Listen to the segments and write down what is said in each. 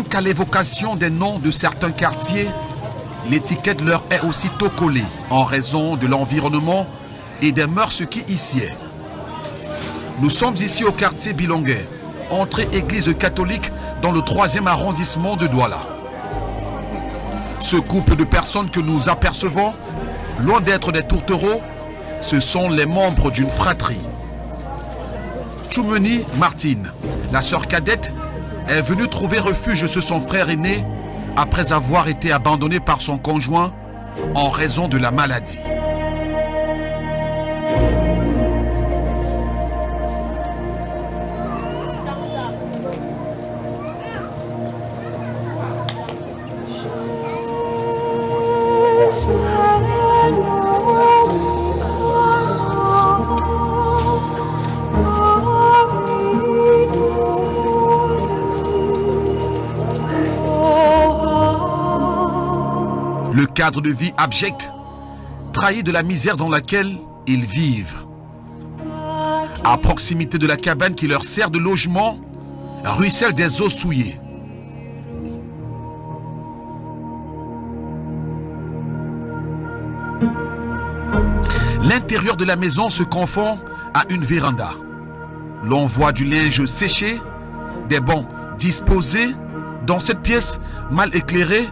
qu'à l'évocation des noms de certains quartiers, l'étiquette leur est aussitôt collée en raison de l'environnement et des mœurs qui y sied. Nous sommes ici au quartier Bilongué, entrée église catholique dans le 3e arrondissement de Douala. Ce couple de personnes que nous apercevons, loin d'être des tourtereaux, ce sont les membres d'une fratrie. Choumeni Martine, la sœur cadette, est venue trouver refuge chez son frère aîné après avoir été abandonnée par son conjoint en raison de la maladie. Le cadre de vie abject trahit de la misère dans laquelle ils vivent. À proximité de la cabane qui leur sert de logement, ruissellent des eaux souillées. L'intérieur de la maison se confond à une véranda. L'on voit du linge séché, des bancs disposés dans cette pièce mal éclairée,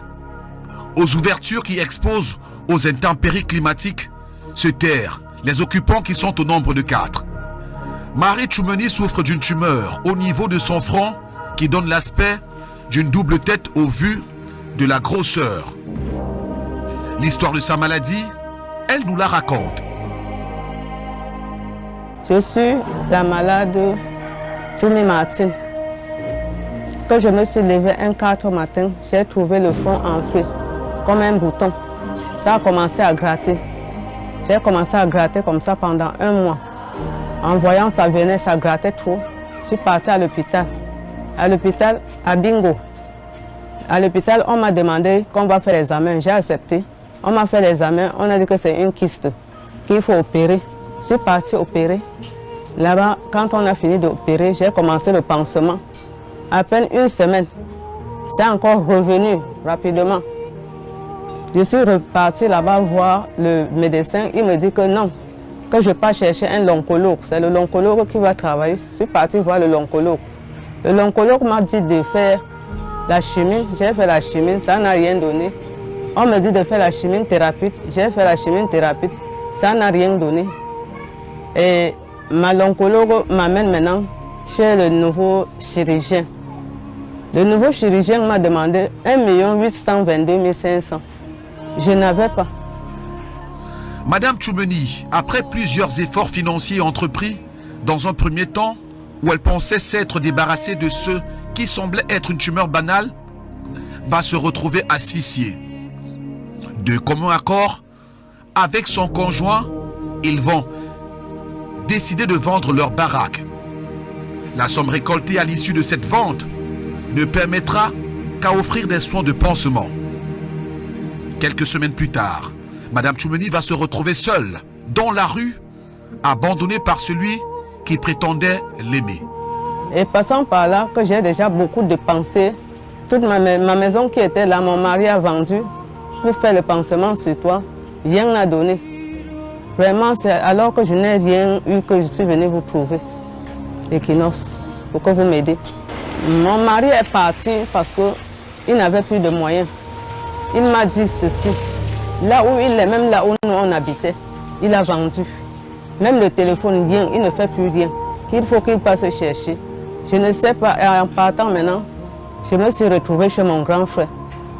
aux ouvertures qui exposent aux intempéries climatiques, se terrent les occupants qui sont au nombre de 4. Marie Choumeni souffre d'une tumeur au niveau de son front qui donne l'aspect d'une double tête au vu de la grosseur. L'histoire de sa maladie, elle nous la raconte. Je suis la malade Choumeni Martine. Quand je me suis levée un 4 matin, j'ai trouvé le front enflé, comme un bouton. Ça a commencé à gratter. J'ai commencé à gratter comme ça pendant 1 mois. En voyant ça venait, ça grattait trop. Je suis partie à l'hôpital. À l'hôpital, à Bingo. À l'hôpital, on m'a demandé qu'on va faire l'examen. J'ai accepté. On m'a fait l'examen. On a dit que c'est une kyste, qu'il faut opérer. Je suis partie opérer. Là-bas, quand on a fini d'opérer, j'ai commencé le pansement. À peine 1 semaine, c'est encore revenu rapidement. Je suis repartie là-bas voir le médecin. Il me dit que non, que je pas chercher un oncologue. C'est le oncologue qui va travailler. Je suis partie voir le oncologue. Le oncologue m'a dit de faire la chimie. J'ai fait la chimie, ça n'a rien donné. On me dit de faire la chimie thérapie. J'ai fait la chimie thérapie, ça n'a rien donné. Et l'oncologue m'amène maintenant chez le nouveau chirurgien. Le nouveau chirurgien m'a demandé 1 822 500. Je n'avais pas. Madame Choumeni, après plusieurs efforts financiers entrepris, dans un premier temps, où elle pensait s'être débarrassée de ceux qui semblaient être une tumeur banale, va se retrouver asphyxiée. De commun accord, avec son conjoint, ils vont décider de vendre leur baraque. La somme récoltée à l'issue de cette vente ne permettra qu'à offrir des soins de pansement. Quelques semaines plus tard, Madame Choumeni va se retrouver seule, dans la rue, abandonnée par celui qui prétendait l'aimer. Et passant par là, que j'ai déjà beaucoup de pensées, toute ma maison qui était là, mon mari a vendu pour faire le pansement sur toi, rien n'a donné. Vraiment, c'est alors que je n'ai rien eu que je suis venue vous trouver, Equinox, pour que vous m'aidiez. Mon mari est parti parce qu'il n'avait plus de moyens. Il m'a dit ceci, là où il est, même là où nous on habitait, il a vendu. Même le téléphone, rien, il ne fait plus rien. Il faut qu'il passe chercher. Je ne sais pas, et en partant maintenant, je me suis retrouvée chez mon grand frère.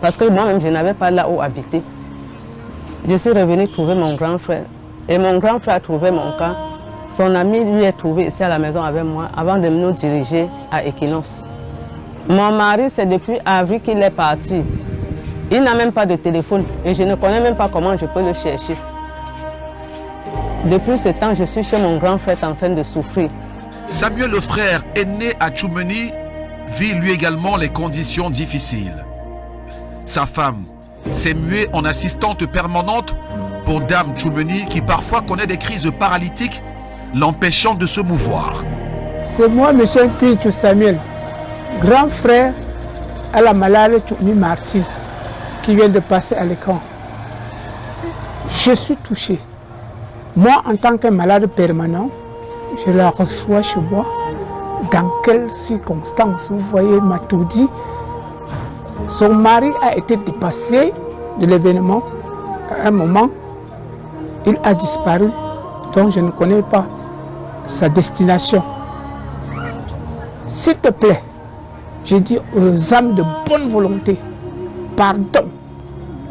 Parce que moi-même, je n'avais pas là où habiter. Je suis revenue trouver mon grand frère. Et mon grand frère a trouvé mon cas. Son ami lui est trouvé ici à la maison avec moi avant de nous diriger à Equinox. Mon mari, c'est depuis avril qu'il est parti. Il n'a même pas de téléphone et je ne connais même pas comment je peux le chercher. Depuis ce temps, je suis chez mon grand frère en train de souffrir. Samuel, le frère aîné à Choumeni, vit lui également les conditions difficiles. Sa femme s'est muée en assistante permanente pour Dame Choumeni qui parfois connaît des crises paralytiques l'empêchant de se mouvoir. C'est moi, M. Pichou Samuel, grand frère à la malade Tchoumi Martine qui vient de passer à l'écran. Je suis touchée. Moi, en tant que malade permanent, je la reçois chez moi. Dans quelles circonstances? Vous voyez, m'a tout dit. Son mari a été dépassé de l'événement. À un moment, il a disparu. Donc, je ne connais pas sa destination. S'il te plaît, je dis aux âmes de bonne volonté, pardon.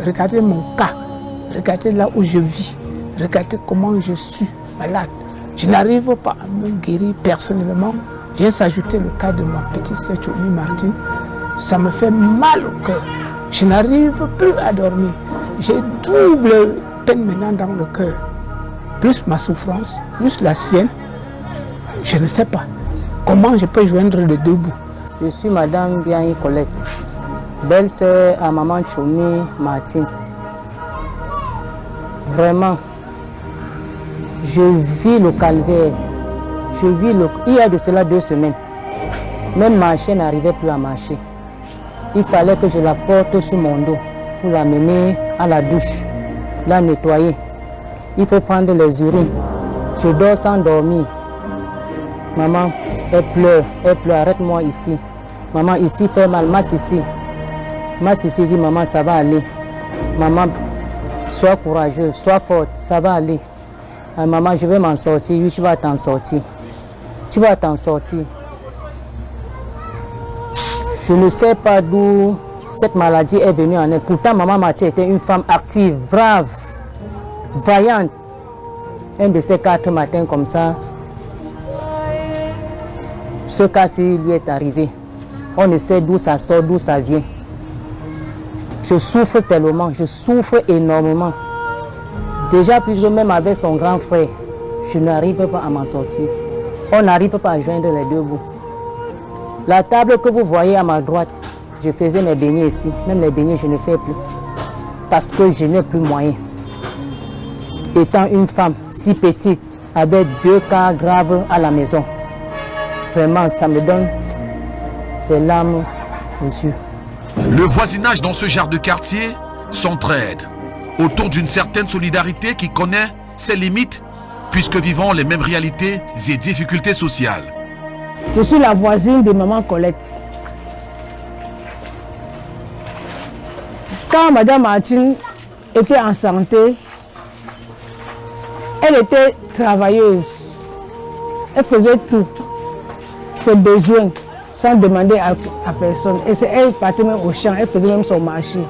Regardez mon cas. Regardez là où je vis. Regardez comment je suis malade. Je n'arrive pas à me guérir personnellement. Vient s'ajouter le cas de ma petite sœur Tchoumi Martine. Ça me fait mal au cœur. Je n'arrive plus à dormir. J'ai double peine maintenant dans le cœur. Plus ma souffrance, plus la sienne. Je ne sais pas comment je peux joindre les deux bouts. Je suis Madame Bianyi Colette, belle-sœur à maman Tchoumi Martine. Vraiment, je vis le calvaire. Il y a de cela 2 semaines. Même marcher n'arrivait plus à marcher. Il fallait que je la porte sur mon dos pour l'amener à la douche, la nettoyer. Il faut prendre les urines. Je dors sans dormir. Maman, elle pleure, arrête-moi ici. Maman, ici fait mal, masse ici. Masse ici, dit maman, ça va aller. Maman, sois courageuse, sois forte, ça va aller. Maman, je vais m'en sortir. Oui, tu vas t'en sortir. Tu vas t'en sortir. Je ne sais pas d'où cette maladie est venue en elle. Pourtant, maman Martine était une femme active, brave, vaillante. Un de ces 4 matins comme ça, ce cas-ci lui est arrivé. On ne sait d'où ça sort, d'où ça vient. Je souffre tellement, je souffre énormément. Déjà, plus même avec son grand frère, je n'arrive pas à m'en sortir. On n'arrive pas à joindre les deux bouts. La table que vous voyez à ma droite, je faisais mes beignets ici. Même les beignets, je ne fais plus. Parce que je n'ai plus moyen. Étant une femme si petite, avec 2 cas graves à la maison, vraiment, ça me donne des larmes aux yeux. Le voisinage dans ce genre de quartier s'entraide autour d'une certaine solidarité qui connaît ses limites puisque vivons les mêmes réalités et difficultés sociales. Je suis la voisine de maman Colette. Quand Madame Martine était en santé, elle était travailleuse. Elle faisait tout, ses besoins, sans demander à personne. Et c'est elle qui partait même au champ, elle faisait même son marché.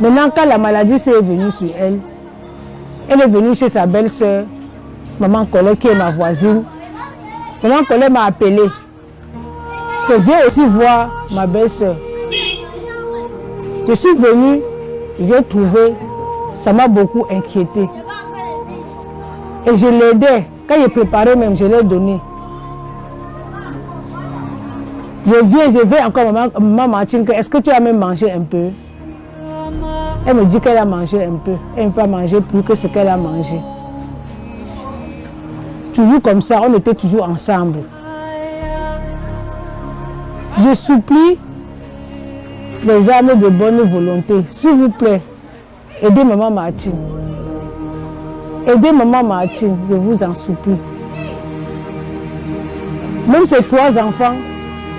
Maintenant, quand la maladie s'est venue sur elle est venue chez sa belle-sœur, maman Colette, qui est ma voisine. Maman Colette m'a appelé. Que viens aussi voir ma belle-sœur. Je suis venue, j'ai trouvé, ça m'a beaucoup inquiété. Et je l'aidais. Quand il préparait même, je l'ai donné. Je vais encore maman Martine, est-ce que tu as même mangé un peu? Elle me dit qu'elle a mangé un peu. Elle ne peut pas manger plus que ce qu'elle a mangé. Toujours comme ça, on était toujours ensemble. Je supplie les âmes de bonne volonté, s'il vous plaît, aidez maman Martine. Aidez maman Martine, je vous en supplie. Même ces 3 enfants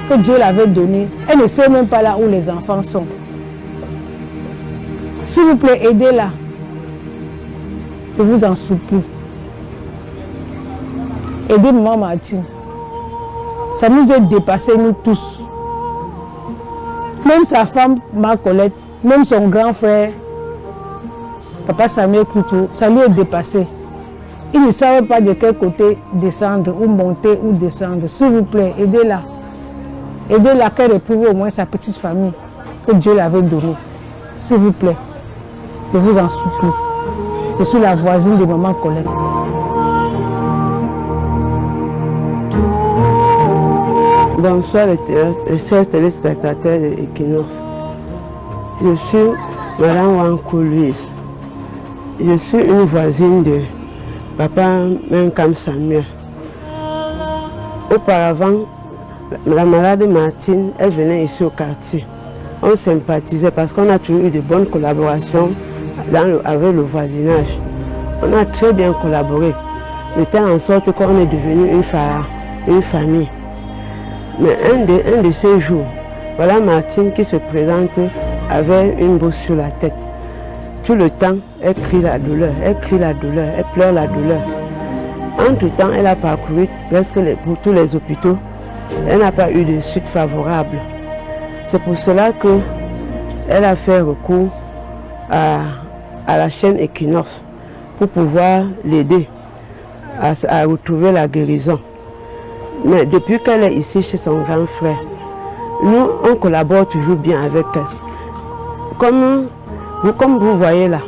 que Dieu l'avait donnés, elle ne sait même pas là où les enfants sont. S'il vous plaît, aidez-la. Je vous en supplie. Aidez maman Martine. Ça nous a dépassé, nous tous. Même sa femme, ma Colette, même son grand frère, Papa Samuel Couture, ça lui est dépassé. Il ne savait pas de quel côté descendre, ou monter, ou descendre. S'il vous plaît, aidez-la. Aidez-la qu'elle retrouve au moins sa petite famille que Dieu l'avait donnée. S'il vous plaît, je vous en supplie. Je suis la voisine de maman Colette. Bonsoir les chers téléspectateurs de Equinox. Je suis Madame Wankou Louise. Je suis une voisine de Papa Menkam Samuel. Auparavant, La malade Martine, elle venait ici au quartier. On sympathisait parce qu'on a toujours eu de bonnes collaborations avec le voisinage. On a très bien collaboré, de telle en sorte qu'on est devenu une famille. Mais un de ces jours, voilà Martine qui se présente avec une bosse sur la tête. Tout le temps, elle crie la douleur, elle pleure la douleur. Entre-temps, elle a parcouru presque pour tous les hôpitaux. Elle n'a pas eu de suite favorable. C'est pour cela qu'elle a fait recours à la chaîne Equinox pour pouvoir l'aider à retrouver la guérison. Mais depuis qu'elle est ici chez son grand frère, nous, on collabore toujours bien avec elle. Comme vous voyez là,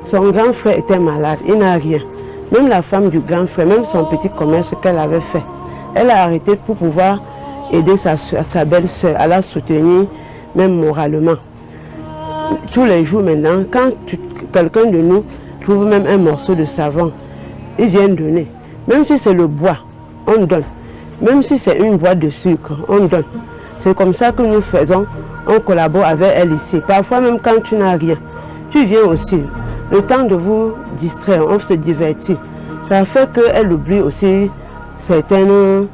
son grand frère était malade, il n'a rien. Même la femme du grand frère, même son petit commerce qu'elle avait fait, elle a arrêté pour pouvoir aider sa belle-sœur, à la soutenir, même moralement. Tous les jours maintenant, quand quelqu'un de nous trouve même un morceau de savon, il vient donner. Même si c'est le bois, on donne. Même si c'est une boîte de sucre, on donne. C'est comme ça que nous faisons, on collabore avec elle ici. Parfois même quand tu n'as rien, tu viens aussi. Le temps de vous distraire, on se divertit. Ça fait qu'elle oublie aussi certaines...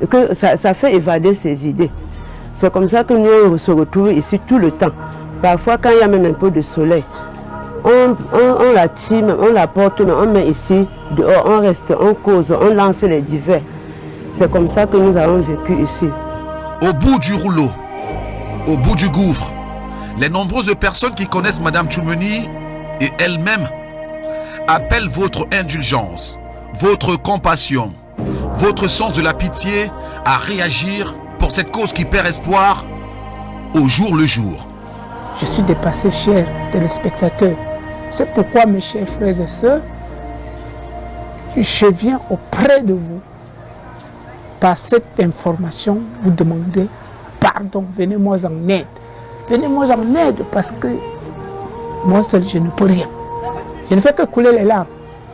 que ça fait évader ses idées. C'est comme ça que nous on se retrouve ici tout le temps. Parfois quand il y a même un peu de soleil, on la tire, on la porte, on met ici, dehors, on reste, on cause, on lance les divers. C'est comme ça que nous avons vécu ici. Au bout du rouleau, au bout du gouffre, les nombreuses personnes qui connaissent Madame Tchoumeni et elle-même appellent votre indulgence, votre compassion, votre sens de la pitié à réagir pour cette cause qui perd espoir au jour le jour. Je suis dépassé, chers téléspectateurs. C'est pourquoi, mes chers frères et sœurs, je viens auprès de vous par cette information vous demander pardon, venez-moi en aide. Venez-moi en aide parce que moi seul je ne peux rien. Je ne fais que couler les larmes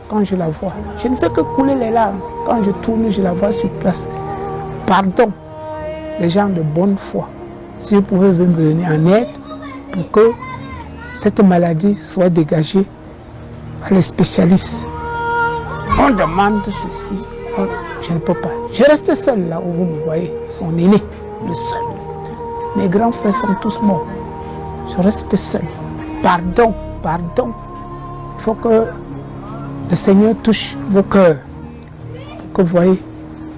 quand je la vois. Je ne fais que couler les larmes quand je tourne, je la vois sur place. Pardon, les gens de bonne foi, si vous pouvez me venir en aide pour que cette maladie soit dégagée par les spécialistes. On demande ceci, je ne peux pas. Je reste seul là où vous me voyez, son aîné, le seul. Mes grands frères sont tous morts. Je reste seul. Pardon, pardon. Il faut que le Seigneur touche vos cœurs. Pour que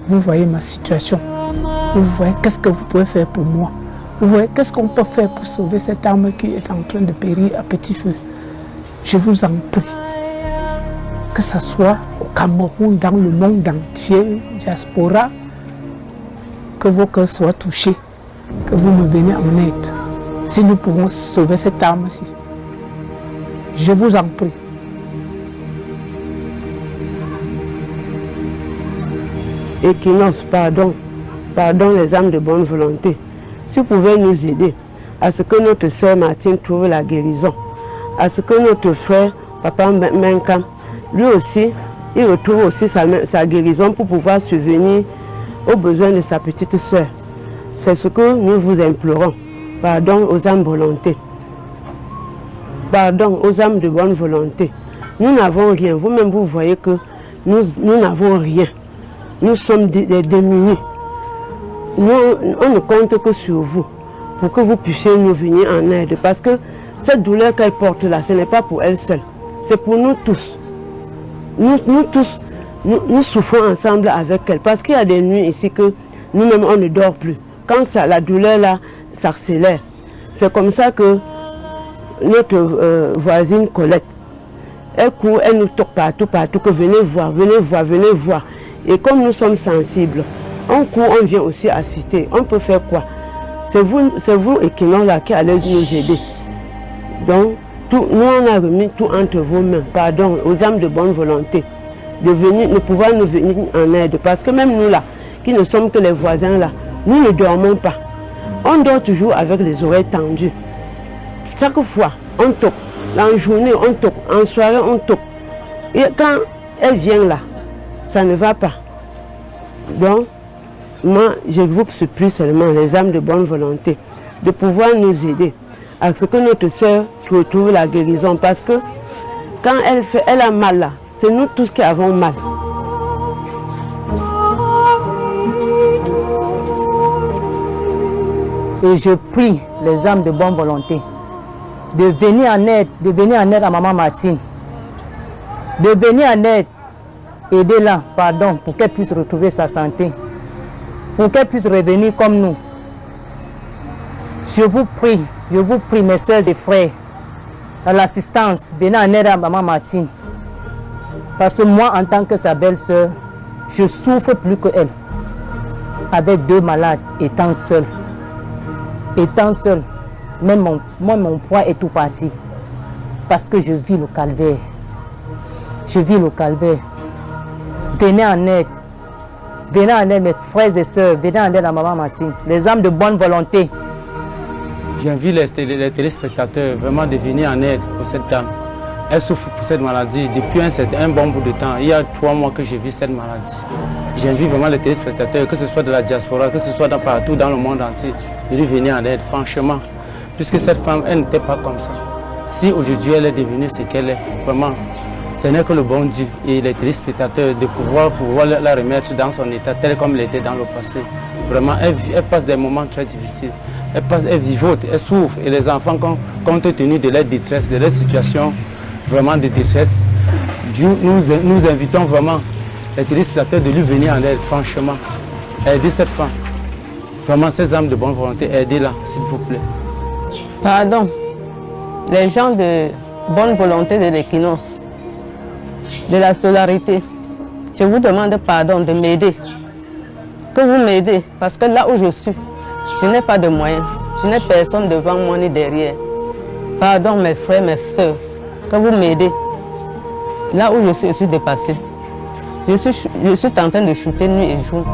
vous voyez ma situation. Vous voyez qu'est-ce que vous pouvez faire pour moi. Vous voyez qu'est-ce qu'on peut faire pour sauver cette âme qui est en train de périr à petit feu. Je vous en prie. Que ce soit au Cameroun, dans le monde entier, diaspora, que vos cœurs soient touchés, que vous me venez en aide. Si nous pouvons sauver cette âme-ci, je vous en prie. Equinox, pardon les âmes de bonne volonté. Si vous pouvez nous aider à ce que notre sœur Martine trouve la guérison, à ce que notre frère, Papa Menkam, lui aussi, il retrouve aussi sa guérison pour pouvoir subvenir aux besoins de sa petite sœur. C'est ce que nous vous implorons. Pardon aux âmes volonté. Pardon aux âmes de bonne volonté. Nous n'avons rien. Vous-même, vous voyez que nous n'avons rien. Nous sommes des démunis. Nous, on ne compte que sur vous pour que vous puissiez nous venir en aide. Parce que cette douleur qu'elle porte là, ce n'est pas pour elle seule. C'est pour nous tous. Nous tous, nous souffrons ensemble avec elle. Parce qu'il y a des nuits ici que nous-mêmes, on ne dort plus. Quand la douleur là s'accélère, c'est comme ça que notre voisine Colette, elle court, elle nous toque partout, que venez voir, venez voir, venez voir. Et comme nous sommes sensibles, on court, on vient aussi assister. On peut faire quoi? C'est vous Equinox là qui allez nous aider. Donc, nous on a remis tout entre vos mains. Pardon aux âmes de bonne volonté de pouvoir nous venir en aide. Parce que même nous là, qui ne sommes que les voisins là, nous ne dormons pas. On dort toujours avec les oreilles tendues. Chaque fois, on toque. En journée, on toque. En soirée, on toque. Et quand elle vient là, ça ne va pas. Donc, moi, je vous supplie seulement les âmes de bonne volonté de pouvoir nous aider à ce que notre sœur retrouve la guérison. Parce que quand elle a mal là, c'est nous tous qui avons mal. Et je prie les âmes de bonne volonté de venir en aide à maman Martine. De venir en aide, aider-la, pardon, pour qu'elle puisse retrouver sa santé. Pour qu'elle puisse revenir comme nous. Je vous prie, mes soeurs et frères, à l'assistance, venez en aide à maman Martine. Parce que moi, en tant que sa belle-sœur, je souffre plus qu'elle. Avec 2 malades, étant seule. Même mon poids est tout parti. Parce que je vis le calvaire. Venez en aide. Venez en aide, mes frères et sœurs. Venez en aide à maman Martine. Les âmes de bonne volonté. J'invite les téléspectateurs vraiment de venir en aide pour cette dame. Elle souffre pour cette maladie depuis un bon bout de temps. Il y a 3 mois que je vis cette maladie. J'invite vraiment les téléspectateurs, que ce soit de la diaspora, que ce soit partout dans le monde entier, de lui venir en aide, franchement. Puisque cette femme, elle n'était pas comme ça. Si aujourd'hui elle est devenue ce qu'elle est, vraiment, ce n'est que le bon Dieu et les téléspectateurs de pouvoir la remettre dans son état tel comme elle était dans le passé. Vraiment, elle passe des moments très difficiles. Elle vivote, elle souffre. Et les enfants, compte tenu de leur détresse, de leur situation vraiment de détresse, nous invitons vraiment les téléspectateurs de lui venir en aide, franchement. Aider cette femme. Vraiment, ces âmes de bonne volonté, aidez-la, s'il vous plaît. Pardon, les gens de bonne volonté de l'équinoxe, de la solidarité, je vous demande pardon de m'aider. Que vous m'aidez, parce que là où je suis, je n'ai pas de moyens. Je n'ai personne devant moi ni derrière. Pardon mes frères, mes soeurs, que vous m'aidez. Là où je suis dépassée. Je suis en train de chuter nuit et jour.